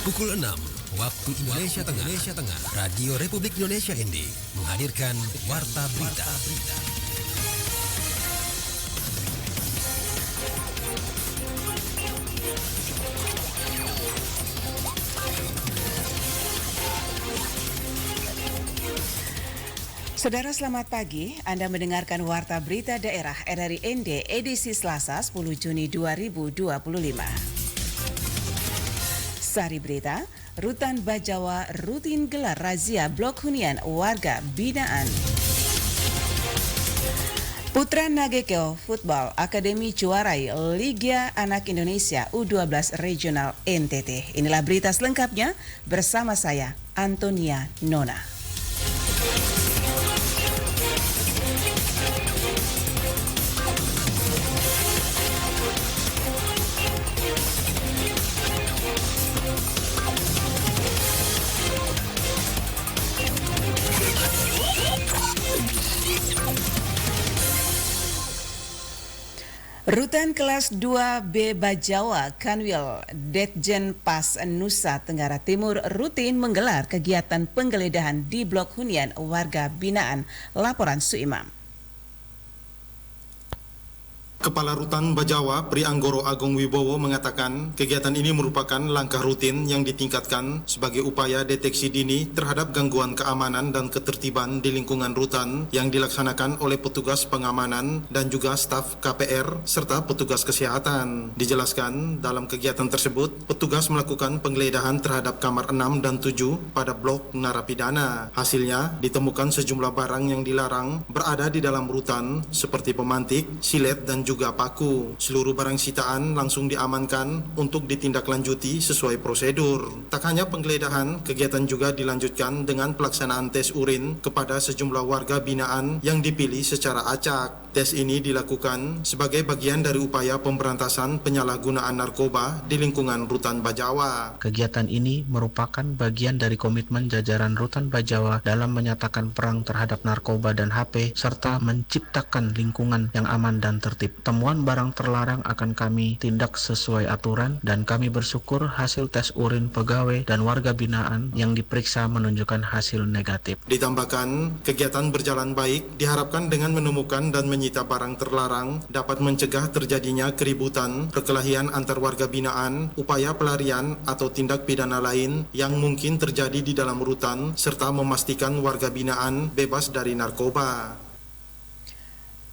Pukul 6 waktu Indonesia Tengah, Radio Republik Indonesia ND menghadirkan Warta Berita. Saudara selamat pagi, Anda mendengarkan Warta Berita Daerah RRI ND edisi Selasa 10 Juni 2025. Sari berita, Rutan Bajawa rutin gelar razia blok hunian warga binaan. Putra Nagekeo Football Akademi juarai Liga Anak Indonesia U12 Regional NTT. Inilah berita selengkapnya bersama saya, Antonia Nona. Rutan kelas 2B Bajawa Kanwil Detjen Pas Nusa Tenggara Timur rutin menggelar kegiatan penggeledahan di blok hunian warga binaan. Laporan Suimam. Kepala Rutan Bajawa Prianggoro Agung Wibowo mengatakan kegiatan ini merupakan langkah rutin yang ditingkatkan sebagai upaya deteksi dini terhadap gangguan keamanan dan ketertiban di lingkungan rutan yang dilaksanakan oleh petugas pengamanan dan juga staf KPR serta petugas kesehatan. Dijelaskan dalam kegiatan tersebut, petugas melakukan penggeledahan terhadap kamar 6 dan 7 pada blok narapidana. Hasilnya ditemukan sejumlah barang yang dilarang berada di dalam rutan seperti pemantik, silet dan juga paku. Seluruh barang sitaan langsung diamankan untuk ditindaklanjuti sesuai prosedur. Tak hanya penggeledahan, kegiatan juga dilanjutkan dengan pelaksanaan tes urin kepada sejumlah warga binaan yang dipilih secara acak. Tes ini dilakukan sebagai bagian dari upaya pemberantasan penyalahgunaan narkoba di lingkungan Rutan Bajawa. Kegiatan ini merupakan bagian dari komitmen jajaran Rutan Bajawa dalam menyatakan perang terhadap narkoba dan HP serta menciptakan lingkungan yang aman dan tertib. Temuan barang terlarang akan kami tindak sesuai aturan dan kami bersyukur hasil tes urin pegawai dan warga binaan yang diperiksa menunjukkan hasil negatif. Ditambahkan, kegiatan berjalan baik diharapkan dengan menemukan dan menyita barang terlarang dapat mencegah terjadinya keributan, perkelahian antar warga binaan, upaya pelarian atau tindak pidana lain yang mungkin terjadi di dalam rutan serta memastikan warga binaan bebas dari narkoba.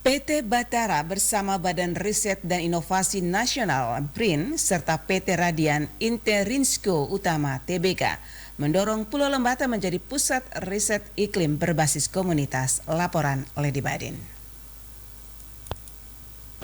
PT Batara bersama Badan Riset dan Inovasi Nasional BRIN serta PT Radian Interinsko Utama TBK mendorong Pulau Lembata menjadi pusat riset iklim berbasis komunitas. Laporan Lady Badin.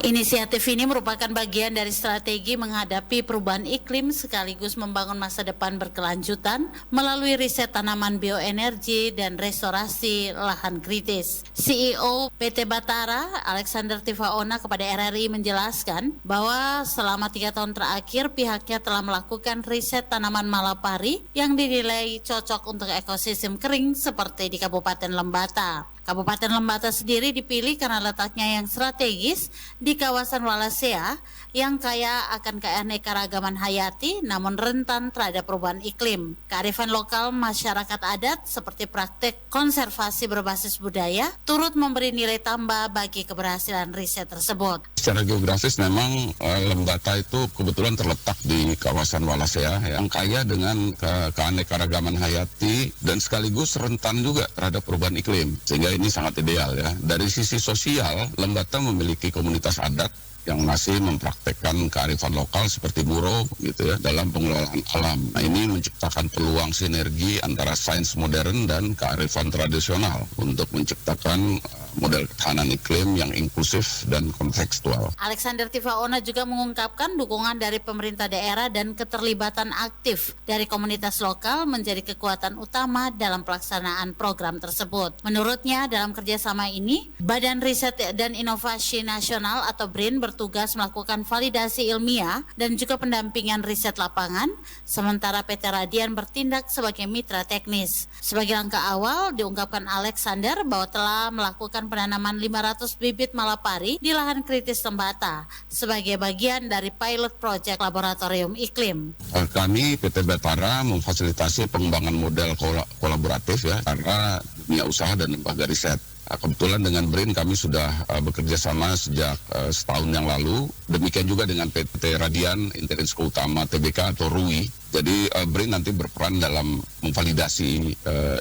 Inisiatif ini merupakan bagian dari strategi menghadapi perubahan iklim sekaligus membangun masa depan berkelanjutan melalui riset tanaman bioenergi dan restorasi lahan kritis. CEO PT Batara, Alexander Tifaona kepada RRI menjelaskan bahwa selama 3 tahun terakhir pihaknya telah melakukan riset tanaman malapari yang dinilai cocok untuk ekosistem kering seperti di Kabupaten Lembata. Kabupaten Lembata sendiri dipilih karena letaknya yang strategis di kawasan Wallacea yang kaya akan keanekaragaman hayati namun rentan terhadap perubahan iklim. Kearifan lokal masyarakat adat seperti praktek konservasi berbasis budaya turut memberi nilai tambah bagi keberhasilan riset tersebut. Secara geografis memang Lembata itu kebetulan terletak di kawasan Wallacea yang kaya dengan keanekaragaman hayati dan sekaligus rentan juga terhadap perubahan iklim. Sehingga ini sangat ideal ya. Dari sisi sosial, Lembata memiliki komunitas adat yang masih mempraktekkan kearifan lokal seperti buro gitu ya dalam pengelolaan alam. Nah, ini menciptakan peluang sinergi antara sains modern dan kearifan tradisional untuk menciptakan model ketahanan iklim yang inklusif dan kontekstual. Alexander Tifaona juga mengungkapkan dukungan dari pemerintah daerah dan keterlibatan aktif dari komunitas lokal menjadi kekuatan utama dalam pelaksanaan program tersebut. Menurutnya dalam kerjasama ini, Badan Riset dan Inovasi Nasional atau BRIN bertugas melakukan validasi ilmiah dan juga pendampingan riset lapangan, sementara PT Radian bertindak sebagai mitra teknis. Sebagai langkah awal, diungkapkan Alexander bahwa telah melakukan penanaman 500 bibit malapari di lahan kritis Tembata sebagai bagian dari pilot project laboratorium iklim. Kami PT Batara memfasilitasi pengembangan model kolaboratif ya, karena dunia usaha dan lembaga riset. Kebetulan dengan BRIN kami sudah bekerja sama sejak setahun yang lalu. Demikian juga dengan PT Radian Interinsko Utama Tbk atau RUI. Jadi BRIN nanti berperan dalam memvalidasi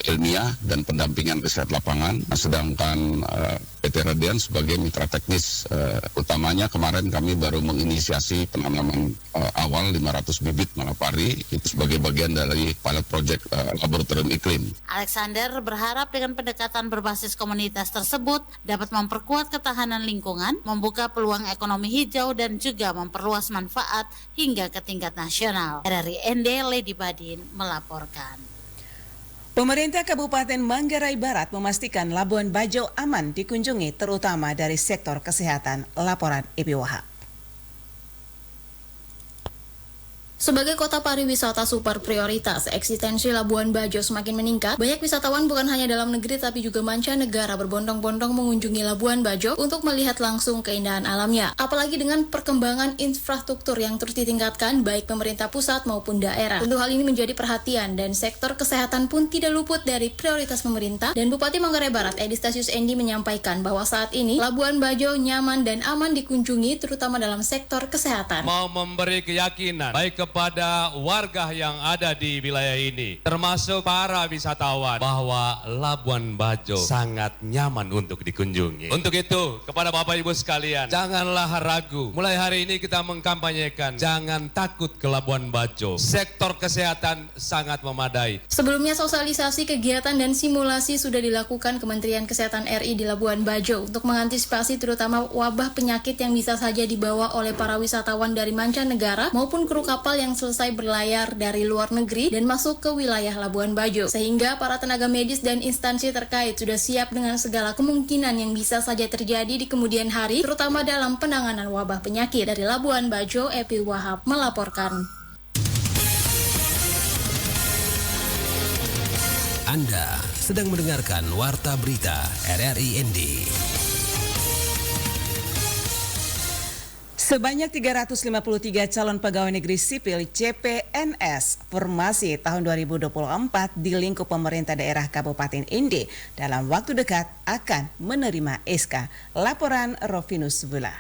ilmiah dan pendampingan riset lapangan. Sedangkan PT Radian sebagai mitra teknis utamanya kemarin kami baru menginisiasi penanaman awal 500 bibit malapari itu sebagai bagian dari pilot project laboratorium iklim. Alexander berharap dengan pendekatan berbasis komunitas tersebut dapat memperkuat ketahanan lingkungan, membuka peluang ekonomi hijau dan juga memperluas manfaat hingga ke tingkat nasional. Dari ND Lady Badin melaporkan. Pemerintah Kabupaten Manggarai Barat memastikan Labuan Bajo aman dikunjungi terutama dari sektor kesehatan. Laporan Ibi Wahab. Sebagai kota pariwisata super prioritas, eksistensi Labuan Bajo semakin meningkat. Banyak wisatawan bukan hanya dalam negeri tapi juga mancanegara berbondong-bondong mengunjungi Labuan Bajo untuk melihat langsung keindahan alamnya. Apalagi dengan perkembangan infrastruktur yang terus ditingkatkan baik pemerintah pusat maupun daerah. Tentu hal ini menjadi perhatian dan sektor kesehatan pun tidak luput dari prioritas pemerintah. Dan Bupati Manggarai Barat Edi Stasius Endi menyampaikan bahwa saat ini Labuan Bajo nyaman dan aman dikunjungi terutama dalam sektor kesehatan. Mau memberi keyakinan baik kepada warga yang ada di wilayah ini, termasuk para wisatawan, bahwa Labuan Bajo sangat nyaman untuk dikunjungi. Untuk itu, kepada Bapak Ibu sekalian, janganlah ragu. Mulai hari ini kita mengkampanyekan, jangan takut ke Labuan Bajo. Sektor kesehatan sangat memadai. Sebelumnya sosialisasi kegiatan dan simulasi sudah dilakukan Kementerian Kesehatan RI di Labuan Bajo untuk mengantisipasi terutama wabah penyakit yang bisa saja dibawa oleh para wisatawan dari mancanegara maupun kru kapal yang selesai berlayar dari luar negeri dan masuk ke wilayah Labuan Bajo. Sehingga para tenaga medis dan instansi terkait sudah siap dengan segala kemungkinan yang bisa saja terjadi di kemudian hari, terutama dalam penanganan wabah penyakit. Dari Labuan Bajo, Epi Wahab melaporkan. Anda sedang mendengarkan Warta Berita RRI ND. Sebanyak 353 calon pegawai negeri sipil CPNS formasi tahun 2024 di lingkup pemerintah daerah Kabupaten Ende dalam waktu dekat akan menerima SK. Laporan Rofinus Bula.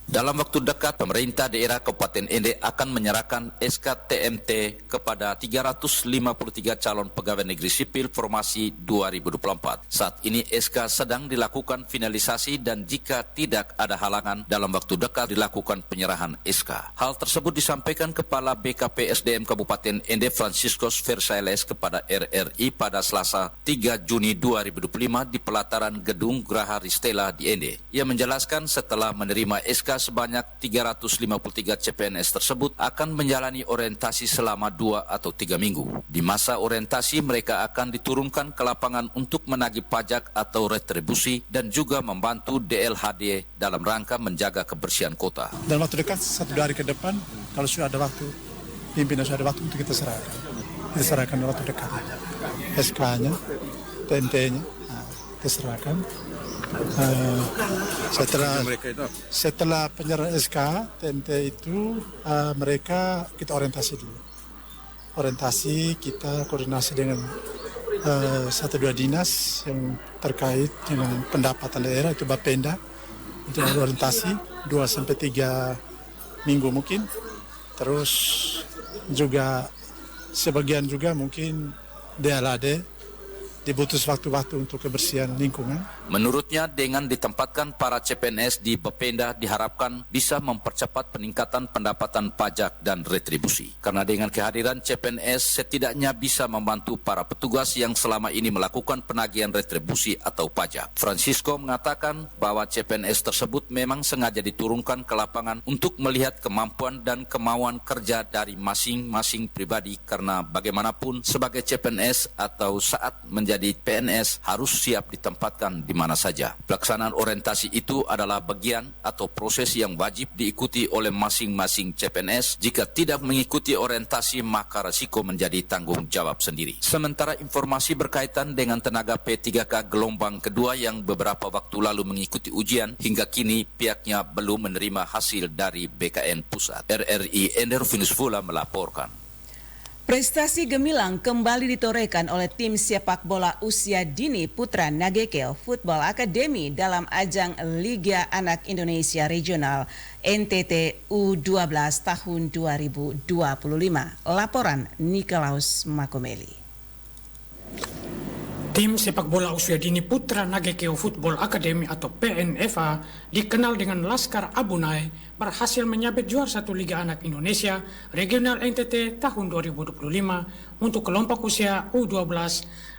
Dalam waktu dekat, pemerintah daerah Kabupaten Ende akan menyerahkan SK TMT kepada 353 calon pegawai negeri sipil formasi 2024. Saat ini SK sedang dilakukan finalisasi dan jika tidak ada halangan, dalam waktu dekat dilakukan penyerahan SK. Hal tersebut disampaikan Kepala BKP SDM Kabupaten Ende Franciscus Versailes kepada RRI pada Selasa 3 Juni 2025 di pelataran Gedung Graha Ristela di Ende. Ia menjelaskan setelah menerima SK sebanyak 353 CPNS tersebut akan menjalani orientasi selama 2 atau 3 minggu. Di masa orientasi mereka akan diturunkan ke lapangan untuk menagih pajak atau retribusi dan juga membantu DLHD dalam rangka menjaga kebersihan kota. Dalam waktu dekat 1 hari ke depan, kalau sudah ada waktu, pimpinan sudah ada waktu untuk kita serahkan. Kita serahkan dalam waktu dekat. SK-nya, TMT-nya, kita serahkan. Setelah penyerahan SK TMT itu mereka kita orientasi dulu. Orientasi kita koordinasi dengan 1-2 dinas yang terkait dengan pendapatan daerah itu Bapenda untuk orientasi 2-3 minggu mungkin. Terus juga sebagian juga mungkin DLHD dibutuh waktu-waktu untuk kebersihan lingkungan. Menurutnya, dengan ditempatkan para CPNS di Bapenda diharapkan bisa mempercepat peningkatan pendapatan pajak dan retribusi. Karena dengan kehadiran CPNS setidaknya bisa membantu para petugas yang selama ini melakukan penagihan retribusi atau pajak. Francisco mengatakan bahwa CPNS tersebut memang sengaja diturunkan ke lapangan untuk melihat kemampuan dan kemauan kerja dari masing-masing pribadi karena bagaimanapun sebagai CPNS atau saat menjadi PNS harus siap ditempatkan di di mana saja. Pelaksanaan orientasi itu adalah bagian atau proses yang wajib diikuti oleh masing-masing CPNS. Jika tidak mengikuti orientasi, maka risiko menjadi tanggung jawab sendiri. Sementara informasi berkaitan dengan tenaga P3K gelombang kedua yang beberapa waktu lalu mengikuti ujian, hingga kini pihaknya belum menerima hasil dari BKN Pusat. RRI Endervinus Fula melaporkan. Prestasi gemilang kembali ditorehkan oleh tim sepak bola usia dini putra Nagekeo Football Academy dalam ajang Liga Anak Indonesia Regional NTT U12 tahun 2025. Laporan Nikolaus Makomeli. Tim sepak bola usia dini putra Nagekeo Football Academy atau PNFA dikenal dengan Laskar Abunai berhasil menyabet juara 1 Liga Anak Indonesia Regional NTT tahun 2025 untuk kelompok usia U12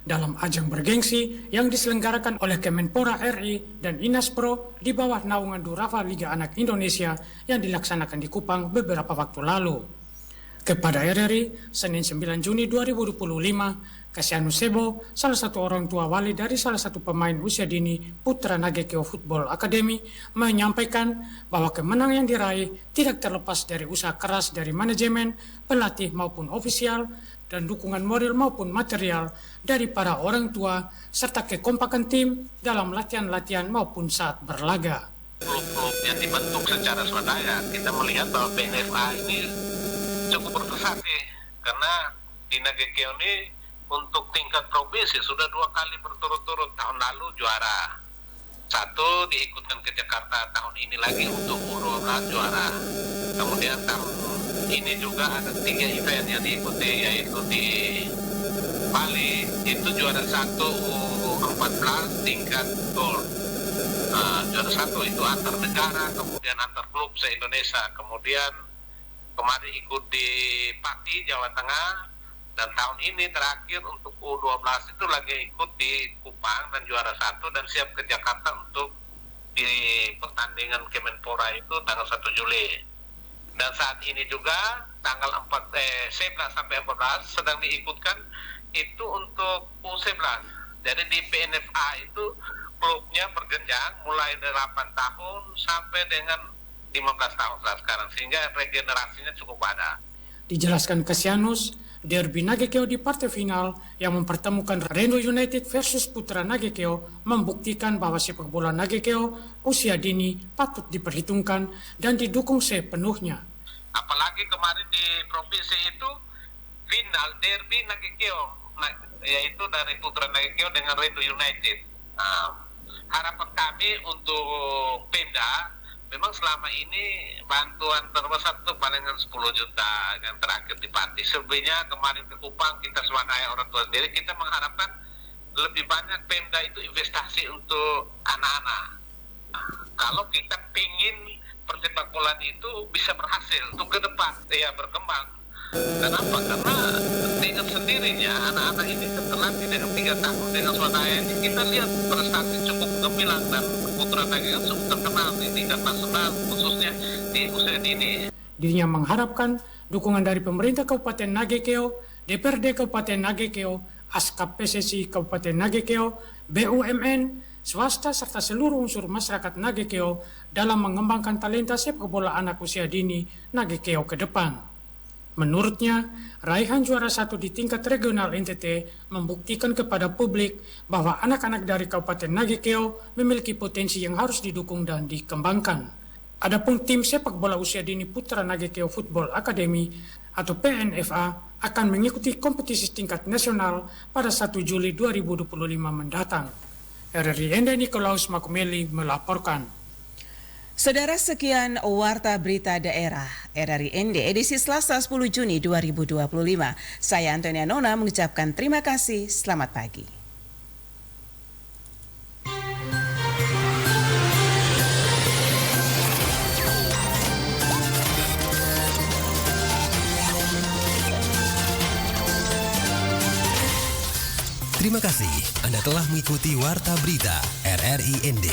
dalam ajang bergengsi yang diselenggarakan oleh Kemenpora RI dan Inaspro di bawah naungan Durafa Liga Anak Indonesia yang dilaksanakan di Kupang beberapa waktu lalu. Kepada RRI, Senin 9 Juni 2025, Kasianus Sebo, salah satu orang tua wali dari salah satu pemain usia dini putra Nagekeo Football Academy, menyampaikan bahwa kemenangan yang diraih tidak terlepas dari usaha keras dari manajemen, pelatih maupun ofisial, dan dukungan moral maupun material dari para orang tua, serta kekompakan tim dalam latihan-latihan maupun saat berlaga. Klub-klub yang dibentuk secara swadaya, kita melihat bahwa PNFA ini cukup berprestasi karena di Nagekeo ini untuk tingkat provinsi sudah 2 kali berturut-turut. Tahun lalu juara 1, diikutkan ke Jakarta, tahun ini lagi untuk U12 juara. Kemudian tahun ini juga ada 3 event yang diikuti, yaitu di Bali itu juara 1 U14 tingkat gold. Juara 1 itu antar negara, kemudian antar klub se-Indonesia. Kemudian kemarin ikut di Pati, Jawa Tengah, dan tahun ini terakhir untuk U12 itu lagi ikut di Kupang dan juara 1 dan siap ke Jakarta untuk di pertandingan Kemenpora itu tanggal 1 Juli. Dan saat ini juga tanggal 11 sampai 14 sedang diikutkan itu untuk U11. Jadi di PNFA itu klubnya berjenjang mulai dari 8 tahun sampai dengan 15 tahun sekarang, sehingga regenerasinya cukup ada. Dijelaskan Kasianus, derby Nagekeo di partai final yang mempertemukan Reno United versus Putra Nagekeo membuktikan bahwa sepak bola Nagekeo usia dini patut diperhitungkan dan didukung sepenuhnya. Apalagi kemarin di provinsi itu final derby Nagekeo, yaitu dari Putra Nagekeo dengan Reno United. Harapan kami untuk Pemda, memang selama ini bantuan terbesar itu palingan 10 juta yang terakhir di Pati. Sebenarnya kemarin ke Kupang kita swadaya orang tua sendiri, kita mengharapkan lebih banyak Pemda itu investasi untuk anak-anak. Kalau kita pingin persepak bola itu bisa berhasil untuk ke depan, ya berkembang. Kenapa? Karena dengan sendirinya anak-anak ini terlatih dengan 3 tahun dengan swadaya ini, kita lihat prestasi cukup gemilang dan Putra Nagekeo cukup terkenal di tingkat nasional, khususnya di usia dini. Dirinya mengharapkan dukungan dari pemerintah Kabupaten Nagekeo, DPRD Kabupaten Nagekeo, Askap PSSI Kabupaten Nagekeo, BUMN, swasta serta seluruh unsur masyarakat Nagekeo dalam mengembangkan talenta sepak bola anak usia dini Nagekeo ke depan. Menurutnya, raihan juara 1 di tingkat regional NTT membuktikan kepada publik bahwa anak-anak dari Kabupaten Nagekeo memiliki potensi yang harus didukung dan dikembangkan. Adapun tim sepak bola usia dini putra Nagekeo Football Academy atau PNFA akan mengikuti kompetisi tingkat nasional pada 1 Juli 2025 mendatang. RRI Ende Nikolaus Makumeli melaporkan. Saudara, sekian Warta Berita Daerah RRI ND edisi Selasa 10 Juni 2025. Saya Antonia Nona mengucapkan terima kasih. Selamat pagi. Terima kasih Anda telah mengikuti Warta Berita RRI ND.